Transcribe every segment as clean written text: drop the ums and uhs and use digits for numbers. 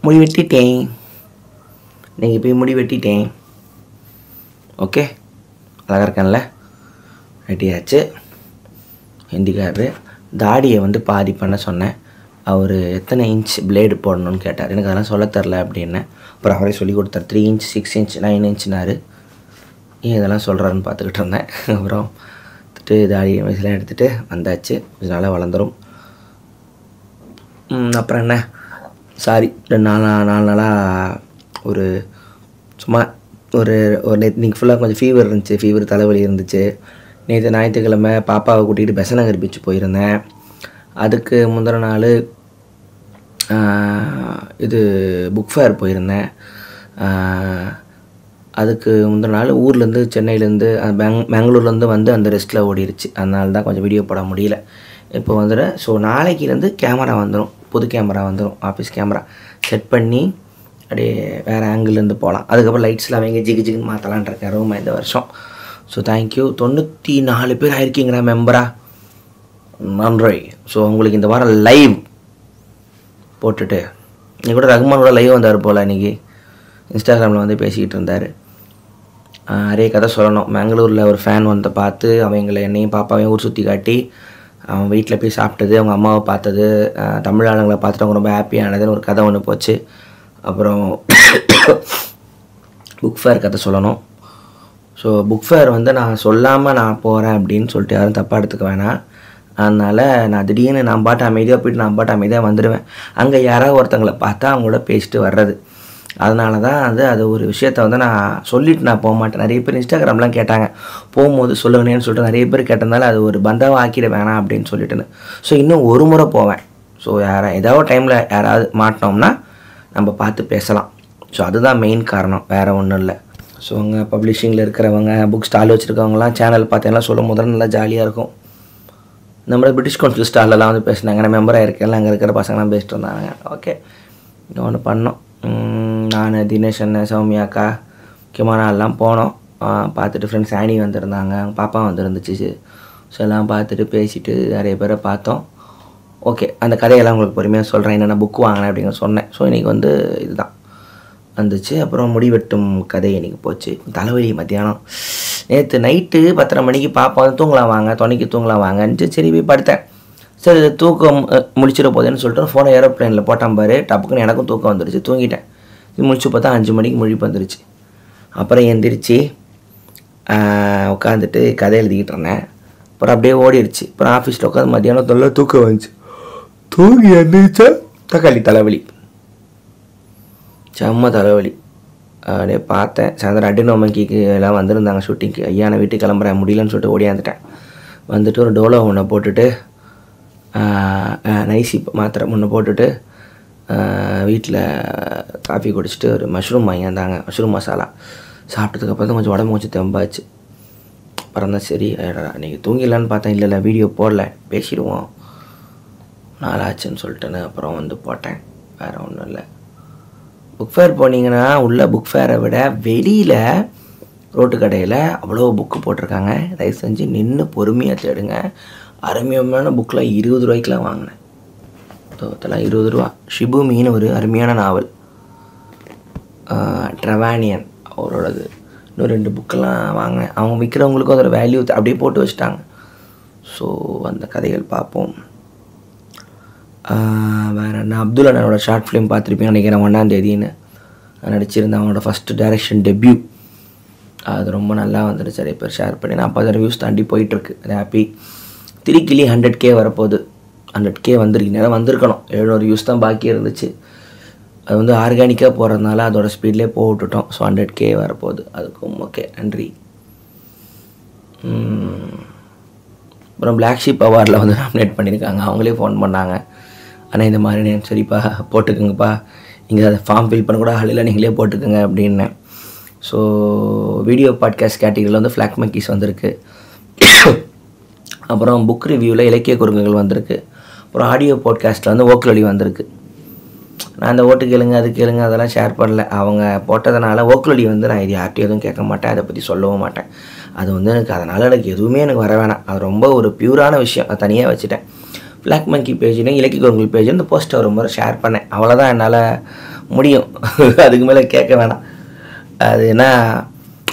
முடி வெட்டிட்டேன். நீங்கள் போய் முடி வெட்டிட்டேன். ஓகே, அழகாக இருக்கேன்ல? ரெடியாச்சு. ஹிந்திக்காரரு தாடியை வந்து பாதி பண்ண சொன்னேன். அவர் எத்தனை இன்ச் பிளேடு போடணும்னு கேட்டார். எனக்கு அதெல்லாம் சொல்ல தரல அப்படின்னேன். அப்புறம் அவரே சொல்லி கொடுத்தார். 3 inch 6 inch 9 inchனாரு. ஏன் இதெல்லாம் சொல்கிறாருன்னு பார்த்துக்கிட்டு இருந்தேன். அப்புறம் தாடி வயசுலாம் எடுத்துகிட்டு வந்தாச்சு. கொஞ்சம் நாளாக வளர்ந்துடும். அப்புறம் என்ன, சாரி 4 நாளாக ஒரு சும்மா ஒரு நேற்று ஃபுல்லாக கொஞ்சம் ஃபீவர் இருந்துச்சு. ஃபீவர் தலைவலி இருந்துச்சு. நேற்று ஞாயிற்றுக்கிழமை பாப்பாவை கூட்டிகிட்டு பெசநகர் பீச் போயிருந்தேன். அதுக்கு முந்தின நாள் இது புக் ஃபேர் போயிருந்தேன். அதுக்கு முந்தின நாள் ஊர்லேருந்து சென்னையிலேருந்து பெங்களூர்லேருந்து வந்து அந்த ரெஸ்ட்டில் ஓடிடுச்சு. அதனால தான் கொஞ்சம் வீடியோ போட முடியல. இப்போ வந்துடும். ஸோ நாளைக்கிலேருந்து கேமரா வந்துடும். புது கேமரா வந்துடும். ஆஃபீஸ் கேமரா செட் பண்ணி அப்படியே வேறு ஆங்கிள்லேருந்து போகலாம். அதுக்கப்புறம் லைட்ஸ்லாம் அவங்க ஜிகுன்னு மாற்றலான் இருக்கேன் ரூமை இந்த வருஷம். So thank you. 94 பேர் ஆயிருக்கீங்களா மெம்பரா? நன்றி. ஸோ உங்களுக்கு இந்த வாரம் லைவ் போட்டுட்டு இன்றைக்கி கூட ரகுமானோட லைவ் வந்தார் போல். இன்றைக்கி இன்ஸ்டாகிராமில் வந்து பேசிக்கிட்டு இருந்தார். நிறைய கதை சொல்லணும். பெங்களூரில் ஒரு ஃபேன் வந்து பார்த்து அவங்களை என்னையும் பாப்பாவையும் ஊர் சுற்றி காட்டி அவன் வீட்டில் போய் சாப்பிட்டது, அவங்க அம்மாவை பார்த்தது, தமிழ் ஆளுங்களை பார்த்துட்டு அவங்க ரொம்ப ஹாப்பியானதுன்னு ஒரு கதை ஒன்று போச்சு. அப்புறம் புக் ஃபேர் கதை சொல்லணும். ஸோ புக் ஃபேர் வந்து நான் சொல்லாமல் நான் போகிறேன் அப்படின்னு சொல்லிட்டு யாரும் தப்பாக எடுத்துக்க வேணாம். அதனால் நான் திடீர்னு நான் பாட்டு அமைதியாக போய்ட்டு நான் பாட்டு அமைதியாக வந்துடுவேன். அங்கே யாராவது ஒருத்தங்களை பார்த்தா அவங்களோட பேசிட்டு வர்றது. அதனால தான் அது ஒரு விஷயத்த வந்து நான் சொல்லிவிட்டு நான் போக மாட்டேன். நிறைய பேர் இன்ஸ்டாகிராம்லாம் கேட்டாங்க, போகும்போது சொல்லுங்கன்னு சொல்லிட்டு நிறைய பேர் கேட்டதுனால அது ஒரு பந்தாவை ஆக்கிட வேணாம் அப்படின்னு சொல்லிட்டுன்னு. ஸோ இன்னும் ஒரு முறை போவேன். ஸோ ஏதாவது டைமில் யாராவது மாட்டினோம்னா நம்ம பார்த்து பேசலாம். ஸோ அதுதான் மெயின் காரணம், வேறு ஒன்றும் இல்லை. ஸோ அங்கே பப்ளிஷிங்கில் இருக்கிறவங்க, புக் ஸ்டால் வச்சுருக்கவங்களாம் சேனல் பார்த்தீங்கன்னா சொல்லும் போது நல்லா ஜாலியாக இருக்கும். நம்மளோட பிரிட்டிஷ் கவுன்சில் ஸ்டாலெலாம் வந்து பேசினாங்க. நான் மெம்பராக இருக்கேன். அங்கே இருக்கிற பசங்களாம் பேசிட்டு இருந்தாங்க. ஓகே, இன்னொன்று பண்ணோம். நான் தினேஷ் அண்ணன், சௌமியா அக்கா, முக்கியமான ஆள்லாம் போனோம். பார்த்துட்டு ஃப்ரெண்ட்ஸ் ஆனி வந்திருந்தாங்க, அவங்க பாப்பா வந்துருந்துச்சு. ஸோ எல்லாம் பார்த்துட்டு பேசிவிட்டு நிறைய பேரை பார்த்தோம். ஓகே, அந்த கதையெல்லாம் உங்களுக்கு பொறுமையாக சொல்கிறேன். என்னென்ன புக் வாங்கினேன் அப்படிங்கிற சொன்னேன். ஸோ இன்றைக்கி வந்து இதுதான் வந்துச்சு. அப்புறம் முடிவெட்டும் கதை இன்றைக்கி போச்சு. தலைவலி மத்தியானம். நேற்று நைட்டு 10:30 மணிக்கு பாப்பா வந்து தூங்கலாம் வாங்க, துணைக்கு தூங்கலாம் வாங்கன்ட்டு சரி போய் படுத்தேன். சரி தூக்கம் முடிச்சிட போதேன்னு சொல்லிட்டு ஃபோனை ஏரோப்ளைனில் போட்டான் பாரு. டப்புக்குன்னு எனக்கும் தூக்கம் வந்துருச்சு. தூங்கிட்டேன். முடிச்சு பார்த்தா 5 மணிக்கு முழிப்பு வந்துருச்சு. அப்புறம் எந்திரிச்சு உட்காந்துட்டு கதை எழுதிக்கிட்டு இருந்தேன். அப்புறம் அப்படியே ஓடிடுச்சு. அப்புறம் ஆஃபீஸில் உட்காந்து மத்தியானம் தொல்லை தூக்கம் வந்துச்சு. தூங்கி எழுந்திரிச்சா தக்காளி தலைவலி, செம்ம தலைவலி. அப்படியே பார்த்தேன். சாயந்தரம் அடினோமங்கிக்கு எல்லாம் வந்திருந்தாங்க ஷூட்டிங்க்கு. ஐயா நான் வீட்டுக்கு கிளம்புறேன், முடியலன்னு சொல்லிட்டு ஓடியாந்துட்டேன். வந்துட்டு ஒரு டோலோ ஒன்றை போட்டுட்டு நைசி மாத்திரை ஒன்று போட்டுட்டு வீட்டில் காஃபி குடிச்சிட்டு ஒரு மஷ்ரூம் வாங்கியிருந்தாங்க, மஷ்ரூம் மசாலா சாப்பிட்டதுக்கப்புறம் தான் கொஞ்சம் உடம்பு கொஞ்சம் தெம்பாச்சு. அப்புறம் தான் சரி இன்றைக்கி தூங்கிடலான்னு பார்த்தேன். இல்லை வீடியோ போடல, பேசிடுவோம் நாளாச்சுன்னு சொல்லிட்டுன்னு அப்புறம் வந்து போட்டேன். வேறு ஒன்றும் இல்லை. புக் ஃபேர் போனீங்கன்னா உள்ள புக் ஃபேரை விட வெளியில் ரோட்டு கடையில் அவ்வளோ புக்கு போட்டிருக்காங்க. தயவு செஞ்சு நின்று பொறுமையாக தேடுங்க. அருமையான புக்கில் 20 ரூபாய்க்குலாம் வாங்கினேன். அதெல்லாம் 20 ரூபா. ஷிபுமின்னு ஒரு அருமையான நாவல், ட்ரெவானியன் அவரோடது. இன்னும் 2 புக்கெல்லாம் வாங்கினேன். அவங்க விற்கிறவங்களுக்கும் அதோட வேல்யூ அப்படியே போட்டு வச்சுட்டாங்க. ஸோ அந்த கதைகள் பார்ப்போம். வேறு என்ன, அப்துல் அண்ணனோட ஷார்ட் ஃபிலிம் பார்த்துருப்பீங்க நினைக்கிறேன். 1ஆம் தேதின்னு நடிச்சிருந்தேன். அவனோட ஃபஸ்ட்டு டைரக்ஷன் டெபியூ. அது ரொம்ப நல்லா வந்துடுச்சு. நிறைய பேர் ஷேர் பண்ணி 40,000 வியூஸ் தாண்டி போயிட்டுருக்கு. அது ஹாப்பி. திரிக்கிளி 100K வரப்போகுது. 100K வந்திருக்கு. நேரம் வந்திருக்கணும். 700 வியூஸ் தான் பாக்கி இருந்துச்சு. அது வந்து ஆர்கானிக்காக போகிறதுனால அதோட ஸ்பீட்லேயே போட்டுட்டோம். ஸோ 100K வரப்போகுது. அதுக்கும் ஓகே, நன்றி. அப்புறம் பிளாக் ஷீப் அவார்டில் வந்து நாமினேட் பண்ணியிருக்காங்க. அவங்களே ஃபோன் பண்ணாங்க, ஆனால் இந்த மாதிரி சரிப்பா போட்டுக்குங்கப்பா, இங்கே அதை ஃபார்ம் ஃபில் பண்ண கூட ஆளில் நீங்களே போட்டுக்கோங்க அப்படின்னேன். ஸோ வீடியோ பாட்காஸ்ட் கேட்டகரியில் வந்து ஃப்ளாக் மக்கீஸ் வந்திருக்கு. அப்புறம் புக் ரிவ்யூவில் இலக்கிய குறுங்குகள் வந்திருக்கு. அப்புறம் ஆடியோ பாட்காஸ்ட்டில் வந்து ஓக்லொலி வந்திருக்கு. நான் அந்த ஓட்டு கேளுங்க அது கேளுங்க அதெல்லாம் ஷேர் பண்ணல. அவங்க போட்டதுனால ஓக்லொலி வந்து நான் இது யார்ட்டையும் எதுவும் கேட்க மாட்டேன், அதை பற்றி சொல்லவும் மாட்டேன். அது வந்து எனக்கு அதனால் எனக்கு எதுவுமே எனக்கு வர வேணாம். அது ரொம்ப ஒரு பியூரான விஷயம், அதை தனியாக வச்சுட்டேன். பிளாக் மங்கி பேஜ்லையும் இலக்கிய குரங்குகள் பேஜ் இந்த போஸ்ட்டை ஒரு முறை ஷேர் பண்ணேன். அவ்வளோதான் என்னால் முடியும். அதுக்கு மேலே கேட்க வேணாம். அது ஏன்னா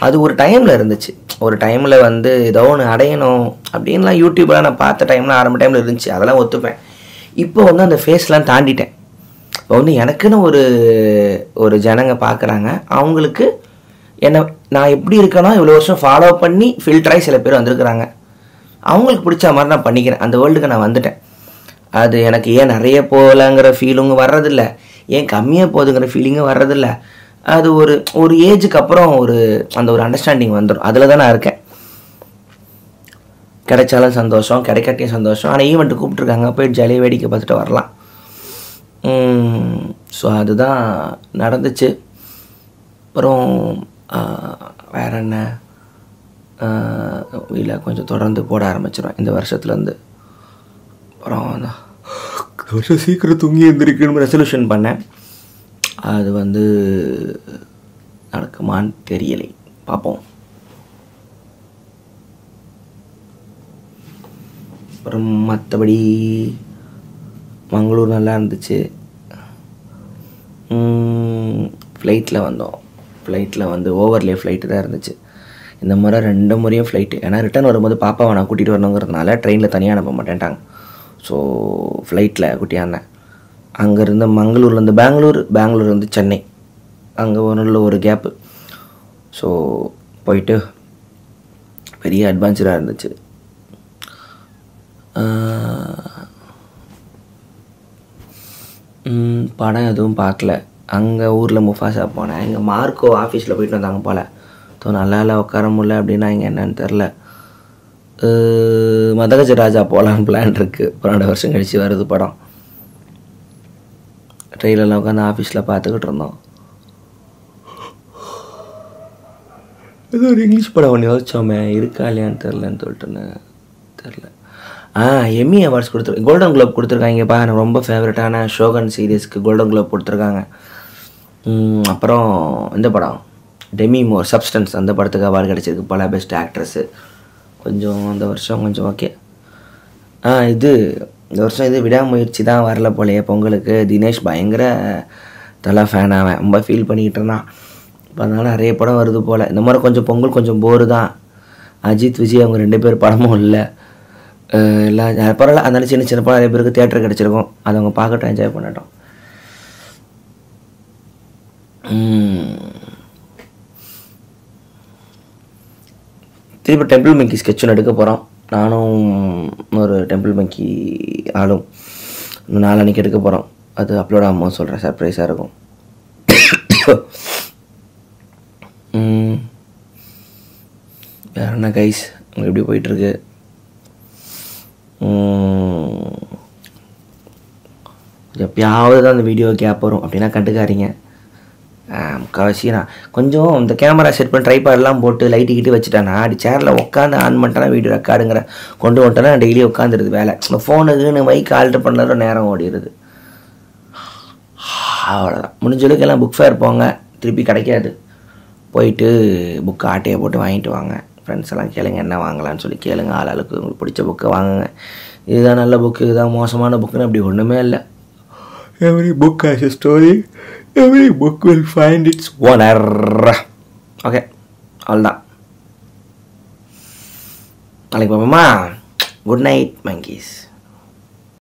அது ஒரு டைமில் இருந்துச்சு. ஒரு டைமில் வந்து ஏதோ ஒன்று அடையணும் அப்படின்லாம் யூடியூப்லாம் நான் பார்த்த டைமில் ஆரம்ப டைமில் இருந்துச்சு, அதெல்லாம் ஒத்துப்பேன். இப்போ வந்து அந்த ஃபேஸ்லாம் தாண்டிட்டேன். இப்போ வந்து எனக்குன்னு ஒரு ஜனங்க பார்க்குறாங்க. அவங்களுக்கு என்ன நான் எப்படி இருக்கேனோ இவ்வளோ வருஷம் ஃபாலோ பண்ணி ஃபில்டராகி சில பேர் வந்திருக்கிறாங்க. அவங்களுக்கு பிடிச்ச மாதிரி நான் பண்ணிக்கிறேன். அந்த வேர்ல்டுக்கு நான் வந்துட்டேன். அது எனக்கு ஏன் நிறைய போகலங்கிற ஃபீலிங்கும் வர்றதில்ல, ஏன் கம்மியாக போகுதுங்கிற ஃபீலிங்கும் வர்றதில்ல. அது ஒரு ஏஜுக்கு அப்புறம் அந்த ஒரு அண்டர்ஸ்டாண்டிங் வந்துடும். அதில் தான் நான் இருக்கேன். கிடைச்சாலும் சந்தோஷம், கிடைக்காட்டியும் சந்தோஷம். ஆனால் ஈவெண்ட்டு கூப்பிட்ருக்காங்க, போய் ஜாலியாக வேடிக்கை பார்த்துட்டு வரலாம். ஸோ அதுதான் நடந்துச்சு. அப்புறம் வேறு என்ன, இல்லை கொஞ்சம் தொடர்ந்து போட ஆரம்பிச்சிடுவேன் இந்த வருஷத்துலேருந்து. அப்புறம் இந்த வருஷம் சீக்கிரம் தூங்கி எழுந்திருக்கணும்னு ரெசல்யூஷன் பண்ணேன். அது வந்து நடக்குமான்னு தெரியலை, பார்ப்போம். அப்புறம் மற்றபடி மங்களூர் நல்லா இருந்துச்சு. ஃப்ளைட்டில் வந்தோம். ஃப்ளைட்டில் வந்து ஓவர்லே ஃப்ளைட்டு தான் இருந்துச்சு. இந்த முறை 2 முறையும் ஃப்ளைட்டு. ஏன்னா ரிட்டர்ன் வரும்போது பாப்பாவை நான் கூட்டிகிட்டு வரணுங்கிறதுனால ட்ரெயினில் தனியாக அனுப்ப மாட்டேன்ட்டாங்க. ஸோ ஃப்ளைட்டில் கூட்டியாந்தேன். அங்கேருந்து மங்களூர்லேருந்து பெங்களூர்லேருந்து சென்னை, அங்கே ஒரு கேப்பு. ஸோ போயிட்டு பெரிய அட்வென்ச்சராக இருந்துச்சு. படம் எதுவும் பார்க்கல. அங்கே ஊரில் முஃபாசா போனேன். இங்கே மார்க்கோ ஆஃபீஸில் போயிட்டு வந்தாங்க போல். ஸோ நல்லா இல்லை, உட்கார முடியல அப்படின்னா இங்கே என்னன்னு தெரில. மதகஜ ராஜா போகலான்னு பிளான் இருக்குது. 12 வருஷம் கழித்து வருது படம். ட்ரெயிலெலாம் உட்காந்து ஆஃபீஸில் பார்த்துக்கிட்டு இருந்தோம். ஏதோ ஒரு இங்கிலீஷ் படம் ஒன்று யோசிச்சோமே, இருக்கா இல்லையான்னு தெரிலன்னு தெரில. எம்மி அவார்ட்ஸ் கொடுத்துருக்காங்க, கோல்டன் குளோப் கொடுத்துருக்காங்கப்பா. எனக்கு ரொம்ப ஃபேவரட்டான ஷோகன் சீரியஸ்க்கு கோல்டன் குளோப் கொடுத்துருக்காங்க. அப்புறம் இந்த படம் டெமி மோர் சப்ஸ்டன்ஸ், அந்த படத்துக்கு அவார்டு கிடச்சிருக்கு பல பெஸ்ட் ஆக்ட்ரஸ்ஸு. கொஞ்சம் அந்த வருஷம் கொஞ்சம் ஓகே. இந்த வருஷம் இது விடாமுயற்சி தான் வரல போலையே பொங்கலுக்கு. தினேஷ் பயங்கர தலை ஃபேன், அவன் ரொம்ப ஃபீல் பண்ணிக்கிட்டு இருந்தான். இப்போ அதனால் நிறைய படம் வருது போல். இந்த மாதிரி கொஞ்சம் பொங்கல் கொஞ்சம் போரு தான். அஜித் விஜய் அவங்க 2 பேர் படமும் இல்லை. எல்லாம் பரவாயில்ல, அதனால சின்ன சின்ன படம் நிறைய பேருக்கு தியேட்டர் கிடச்சிருக்கும். அதை அவங்க பார்க்கட்டும், என்ஜாய் பண்ணட்டும். திருப்பி டெம்பிள் மங்கி ஸ்கெட்ச் ஒன்று எடுக்க போகிறோம். நானும் ஒரு டெம்பிள் மங்கி ஆளும் நாளான்னைக்கு எடுக்க போகிறோம். அது அப்லோட் ஆகும்போது சொல்கிறேன், சர்ப்ரைஸாக இருக்கும். வேறு என்ன கைஸ், உங்களுக்கு எப்படி போயிட்டுருக்கு? எப்பயாவது தான் அந்த வீடியோ கேப் வரும், அப்படின்னா கண்டுக்காதீங்க. முக்கால்வாசி நான் கொஞ்சம் இந்த கேமரா செட் பண்ணி ட்ரைபாட்லாம் போட்டு லைட்டுக்கிட்டு வச்சுட்டேன்னா அப்படி சேரில் உட்காந்து ஆன் பண்ணிட்டேன்னா வீடியோ ரெக்கார்டுங்கிற கொண்டு வந்துட்டேன்னா டெய்லி உட்காந்துருது வேலை. ஃபோனுக்குன்னு மைக் ஆல்ட்ரு பண்ணுறது நேரம் ஓடிடுது. அவ்வளோதான். முடிஞ்சளவுக்கு எல்லாம் புக் ஃபேர் போங்க, திருப்பி கிடைக்காது. போயிட்டு புக்கு ஆட்டையை போட்டு வாங்கிட்டு வாங்க. ஃப்ரெண்ட்ஸ் எல்லாம் கேளுங்க என்ன வாங்கலான்னு சொல்லி கேளுங்க. ஆளாளுக்கு உங்களுக்கு பிடிச்ச புக்கை வாங்குங்க. இதுதான் நல்ல புக்கு, இதுதான் மோசமான புக்குன்னு அப்படி ஒன்றுமே இல்லை. Every book has a story. Every book will find its owner. Okay, அவ்வளோதான். நாளைக்கு பார்ப்போமா? Good night monkeys.